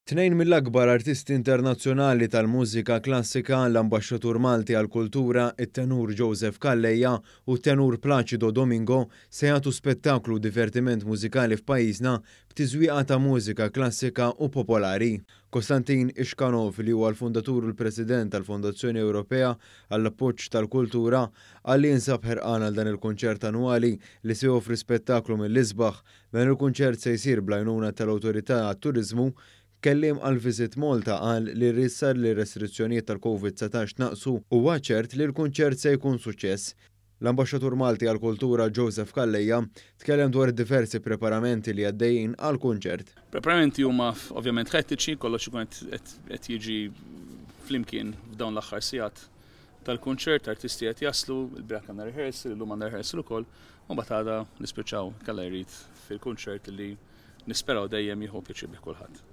Tnejn mill-akbar artisti internazzjonali tal-mużika klassika, l-Ambaxxatur Malti għall-Kultura, it-tenur Joseph Calleja u t-tenur Placido Domingo se jagħtu spettaklu divertiment mużikali f'pajjiżna b'tiżwieqa ta' mużika klassika u popolari. Konstantin Ixkanov li huwa l-fundatur u l-President tal-Fondazzjoni Ewropea għall-Appoġġ tal-Kultura għalli jinsab ħerqan għal dan il-kunċert annwali li se joffri spettaklu mill-isbaħ. Dan il-kunċert se jsir bl-għajnuna tal-Awtorità għat-Turiżmu. Kellim għal Visit Malta qal li rissar li restrizzjonijiet tal-COVID-19 naqsu u ċert li l-kunċert se jkun suċċess. L-Ambaxxatur Malti għall-Kultura Joseph Calleja tkellem dwar diversi preparamenti li għaddejjin għall-kunċert. Preparamenti huma ovvjament ħettiċi, kollox ikun qed jiġi flimkien f'dawn l-aħħar sigħat tal-kunċert, artisti qed jaslu, il-brak għandna rehearsal, illum għandna rehearsal ukoll, u mbagħad għada nispiċċaw Kalla jrid fil-kunċert li nisperaw dejjem jieħu pjaċir bih kulħadd.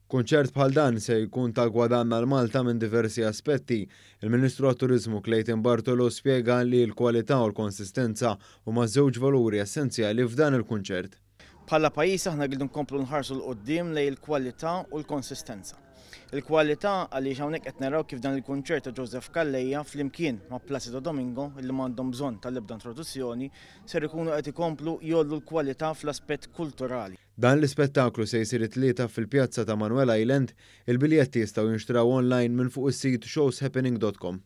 Kunċert bħal dan se jkun ta' gwadanna l-Malta minn diversi aspetti. Il-Ministru għat-Turizmu Clayton Bartolo spjega li l-kwalità u l-konsistenza huma żewġ valuri essenzjali f'dan il-kunċert. Bħala pajjiż aħna rridu nkomplu nħarsu l-qoddim lejn il-kwalità u l-konsistenza. Il-kwalità għaliex hawnhekk qed naraw kif dan il-kunċert ta' Joseph Calleja flimkien ma' Placido Domingo illi m'għandhom bżonn tal-ebda introduzzjoni ser ikunu qed ikomplu jollu l-kwalità fl-aspett kulturali. Dan l-ispettaklu se jsir it-tlieta fil-pjazza ta' Manuel Island, il-biljetti jistgħu jinxtraw online minn fuq is-sit showshappening.com.